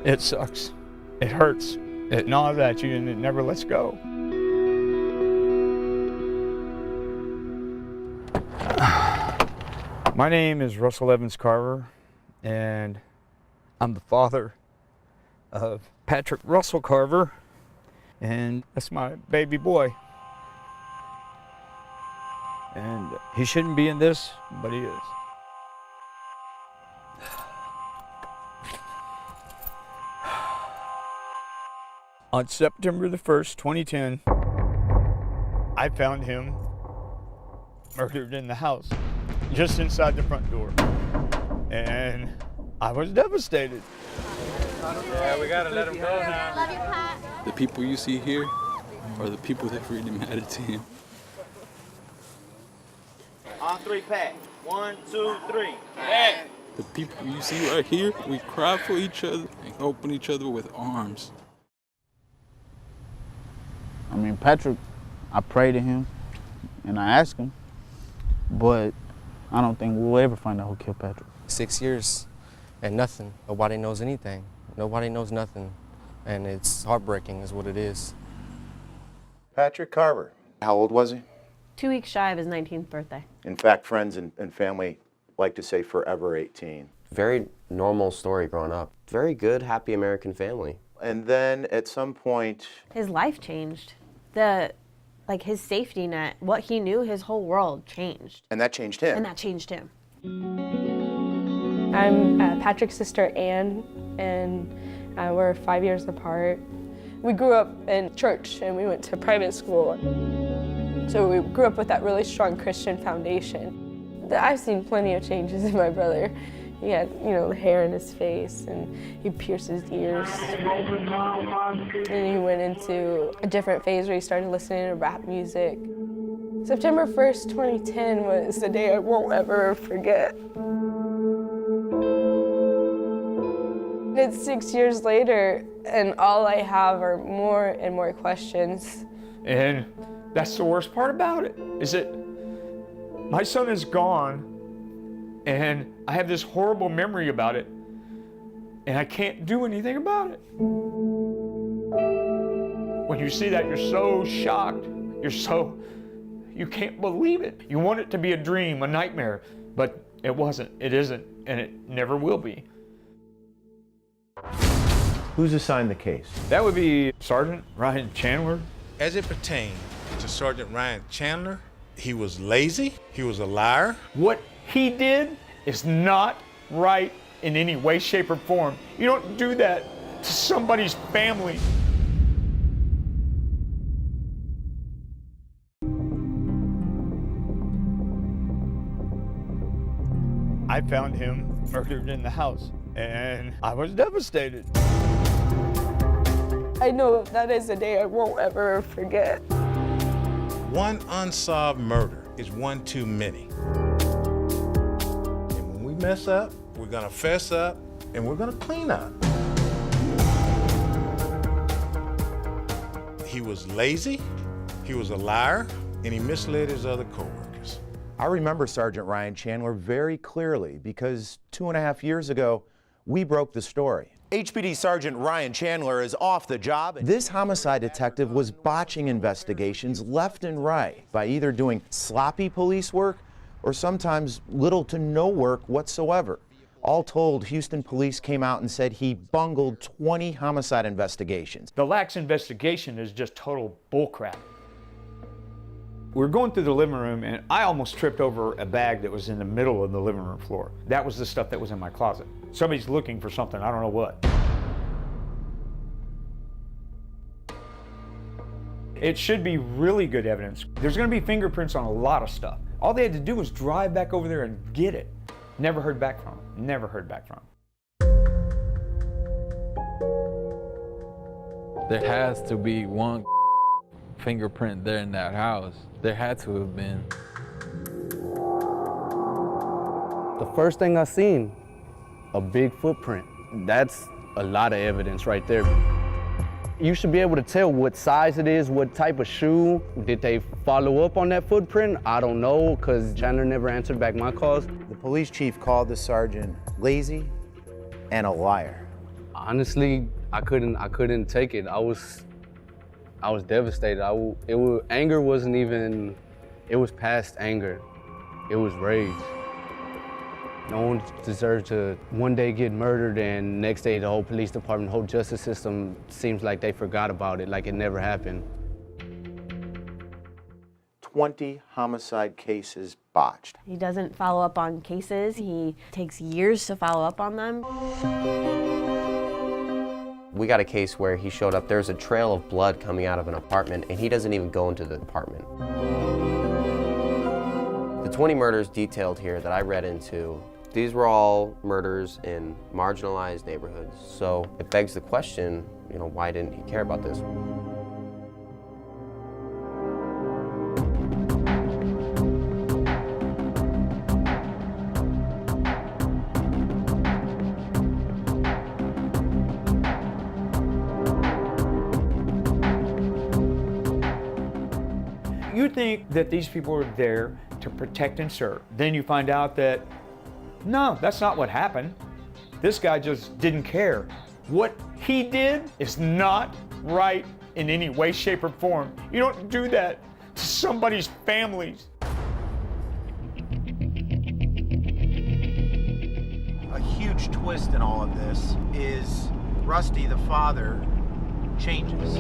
It sucks. It hurts. It gnaws at you and it never lets go. My name is Russell Evans Carver, and I'm the father of Patrick Russell Carver, and that's my baby boy. And he shouldn't be in this, but he is. On September the 1st, 2010, I found him murdered in the house, just inside the front door. And I was devastated. Yeah, we gotta let him go now. Love you, Pat. The people you see here are the people that really mattered to him. On three, Pat. 1, 2, 3. Pat. The people you see right here, we cry for each other and open each other with arms. I mean, Patrick, I pray to him and I ask him, but I don't think we'll ever find out who killed Patrick. 6 years and nothing. Nobody knows anything. Nobody knows nothing. And it's heartbreaking is what it is. Patrick Carver, how old was he? 2 weeks shy of his 19th birthday. In fact, friends and family like to say forever 18. Very normal story growing up. Very good, happy American family. And then at some point, His life changed. His safety net, what he knew, his whole world changed. and that changed him. And that changed him. I'm Patrick's sister, Ann, and we're 5 years apart. We grew up in church and we went to private school. So we grew up with that really strong Christian foundation. I've seen plenty of changes in my brother. He had, the hair in his face and he pierced his ears. And he went into a different phase where he started listening to rap music. September 1st, 2010 was the day I won't ever forget. It's 6 years later, and all I have are more and more questions. And that's the worst part about it, is that my son is gone, and I have this horrible memory about it, and I can't do anything about it. When you see that, you're so shocked. You can't believe it. You want it to be a dream, a nightmare, but it wasn't, it isn't, and it never will be. Who's assigned the case? That would be Sergeant Ryan Chandler. As it pertained to Sergeant Ryan Chandler, he was lazy, he was a liar. What he did is not right in any way, shape, or form. You don't do that to somebody's family. I found him murdered in the house, and I was devastated. I know that is a day I won't ever forget. One unsolved murder is one too many. And when we mess up, we're gonna fess up and we're gonna clean up. He was lazy, he was a liar, and he misled his other coworkers. I remember Sergeant Ryan Chandler very clearly because 2.5 years ago, we broke the story. HPD Sergeant Ryan Chandler is off the job. This homicide detective was botching investigations left and right by either doing sloppy police work or sometimes little to no work whatsoever. All told, Houston police came out and said he bungled 20 homicide investigations. The lax investigation is just total bullcrap. We were going through the living room and I almost tripped over a bag that was in the middle of the living room floor. That was the stuff that was in my closet. Somebody's looking for something, I don't know what. It should be really good evidence. There's gonna be fingerprints on a lot of stuff. All they had to do was drive back over there and get it. Never heard back from him, never heard back from him. There has to be one fingerprint there in that house. There had to have been. The first thing I seen, a big footprint. That's a lot of evidence right there. You should be able to tell what size it is, what type of shoe. Did they follow up on that footprint? I don't know, because Chandler never answered back my calls. The police chief called the sergeant lazy and a liar. Honestly, I couldn't take it. I was devastated. Anger wasn't even, it was past anger. It was rage. No one deserves to one day get murdered and next day the whole police department, the whole justice system seems like they forgot about it, like it never happened. 20 homicide cases botched. He doesn't follow up on cases. He takes years to follow up on them. We got a case where he showed up, there's a trail of blood coming out of an apartment, and he doesn't even go into the apartment. The 20 murders detailed here that I read into, these were all murders in marginalized neighborhoods. So it begs the question, you know, why didn't he care about this? You think that these people are there to protect and serve. Then you find out that, no, that's not what happened. This guy just didn't care. What he did is not right in any way, shape, or form. You don't do that to somebody's families. A huge twist in all of this is Rusty, the father, changes.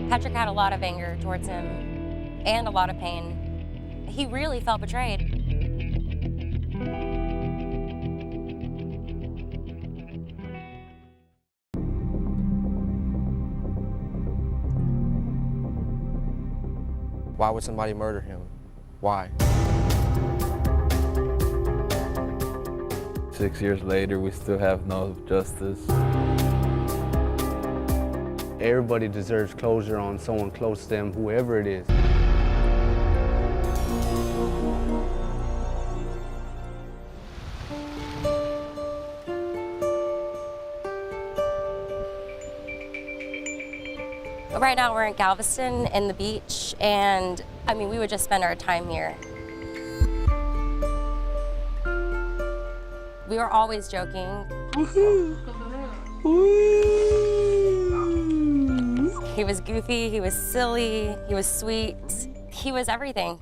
Patrick had a lot of anger towards him and a lot of pain. He really felt betrayed. Why would somebody murder him? Why? 6 years later, we still have no justice. Everybody deserves closure on someone close to them, whoever it is. Right now we're in Galveston in the beach, and I mean, we would just spend our time here. We were always joking. He was goofy, he was silly, he was sweet, he was everything.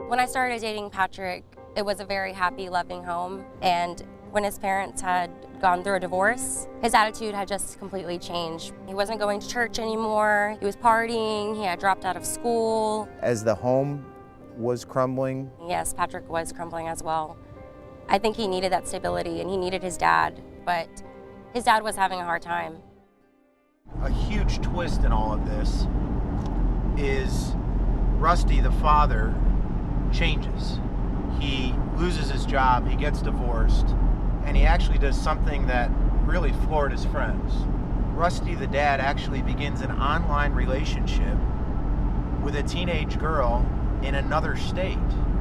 When I started dating Patrick, it was a very happy, loving home, and when his parents had gone through a divorce, his attitude had just completely changed. He wasn't going to church anymore, he was partying, he had dropped out of school. As the home was crumbling? Yes, Patrick was crumbling as well. I think he needed that stability and he needed his dad, but his dad was having a hard time. A huge twist in all of this is Rusty, the father, changes. He loses his job, he gets divorced, and he actually does something that really floored his friends. Rusty, the dad, actually begins an online relationship with a teenage girl in another state.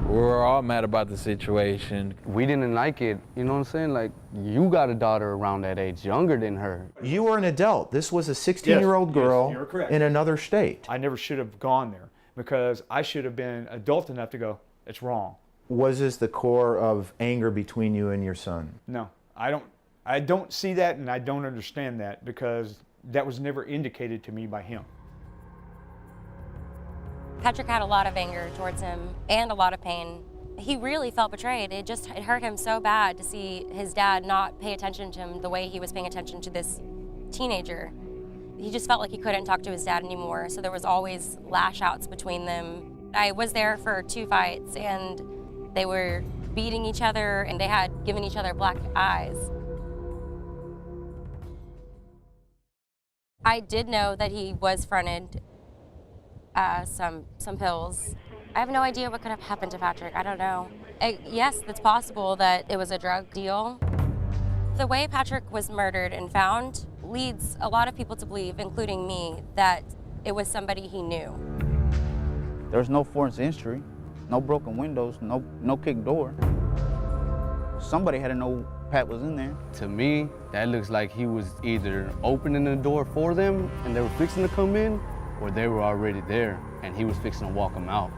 We were all mad about the situation. We didn't like it, you know what I'm saying? Like, you got a daughter around that age, younger than her. You were an adult. This was a 16-year-old girl you're correct. in another state. I never should have gone there because I should have been adult enough to go, it's wrong. Was this the core of anger between you and your son? No, I don't see that, and I don't understand that because that was never indicated to me by him. Patrick had a lot of anger towards him and a lot of pain. He really felt betrayed. It hurt him so bad to see his dad not pay attention to him the way he was paying attention to this teenager. He just felt like he couldn't talk to his dad anymore, so there was always lash outs between them. I was there for 2 fights, and they were beating each other, and they had given each other black eyes. I did know that he was fronted some pills. I have no idea what could have happened to Patrick. I don't know. Yes, it's possible that it was a drug deal. The way Patrick was murdered and found leads a lot of people to believe, including me, that it was somebody he knew. There's no forced entry, no broken windows, no kicked door. Somebody had to know Pat was in there. To me, that looks like he was either opening the door for them and they were fixing to come in, or they were already there and he was fixing to walk them out.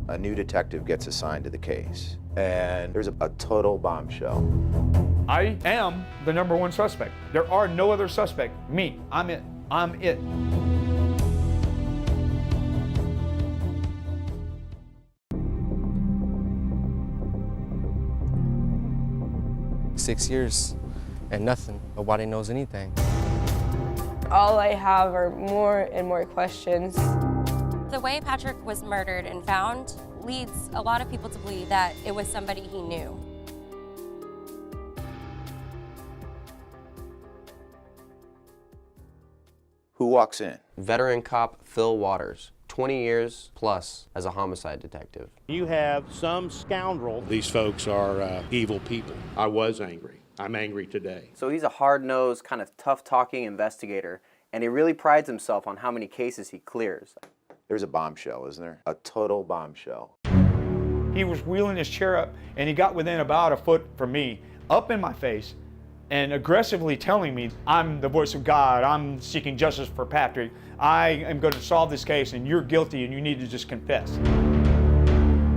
A new detective gets assigned to the case, and there's a total bombshell. I am the #1 suspect. There are no other suspect. Me. I'm it. I'm it. "6 years and nothing. Nobody knows anything." All I have are more and more questions. The way Patrick was murdered and found leads a lot of people to believe that it was somebody he knew. Who walks in? Veteran cop Phil Waters, 20 years plus as a homicide detective. You have some scoundrel. These folks are evil people. I was angry. I'm angry today. So he's a hard-nosed, kind of tough-talking investigator, and he really prides himself on how many cases he clears. There's a bombshell, isn't there? A total bombshell. He was wheeling his chair up, and he got within about a foot from me, up in my face, and aggressively telling me, "I'm the voice of God, I'm seeking justice for Patrick, I am going to solve this case, and you're guilty, and you need to just confess."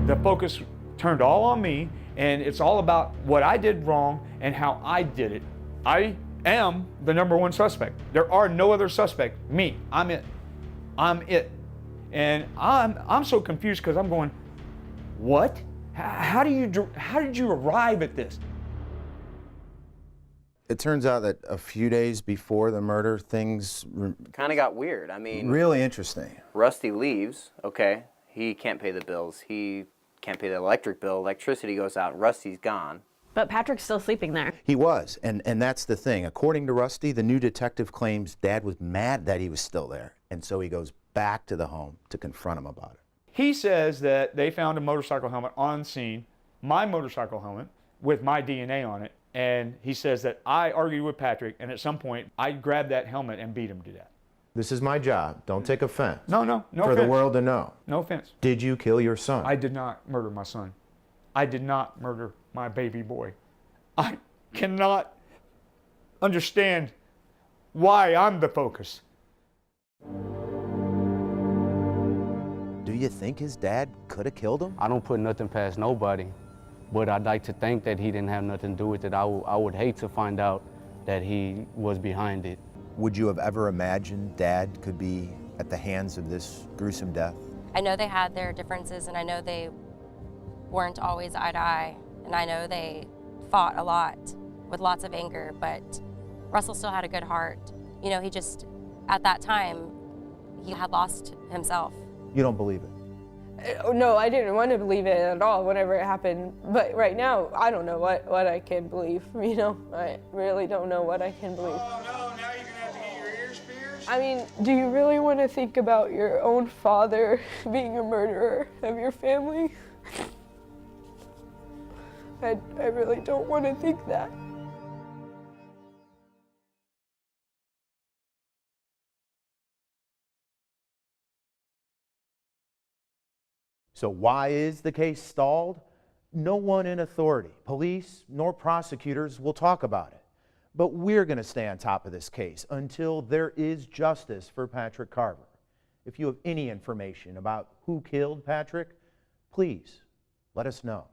The focus turned all on me, and it's all about what I did wrong and how I did it. I am the #1 suspect. There are no other suspect. Me. I'm it. I'm it. And I'm so confused because I'm going, what? How did you arrive at this? It turns out that a few days before the murder, things Kind of got weird. I mean, really interesting. Rusty leaves, okay, he can't pay the bills. He can't pay the electric bill. Electricity goes out, Rusty's gone. But Patrick's still sleeping there. He was, and that's the thing. According to Rusty, the new detective claims Dad was mad that he was still there, and so he goes back to the home to confront him about it. He says that they found a motorcycle helmet on scene, my motorcycle helmet, with my DNA on it, and he says that I argued with Patrick, and at some point, I grabbed that helmet and beat him to death. This is my job. Don't take offense. No For offense. the world to know. No offense. Did you kill your son? I did not murder my son. I did not murder my baby boy. I cannot understand why I'm the focus. Do you think his dad could have killed him? I don't put nothing past nobody, but I'd like to think that he didn't have nothing to do with it. I would hate to find out that he was behind it. Would you have ever imagined Dad could be at the hands of this gruesome death? I know they had their differences, and I know they weren't always eye to eye, and I know they fought a lot with lots of anger, but Russell still had a good heart. You know, he just, at that time, he had lost himself. You don't believe it? No, I didn't want to believe it at all whenever it happened. But right now, I don't know what I can believe. You know, I really don't know what I can believe. Oh no, now you're gonna have to get your ears pierced? I mean, do you really want to think about your own father being a murderer of your family? I really don't want to think that. So why is the case stalled? No one in authority, police nor prosecutors, will talk about it. But we're going to stay on top of this case until there is justice for Patrick Carver. If you have any information about who killed Patrick, please let us know.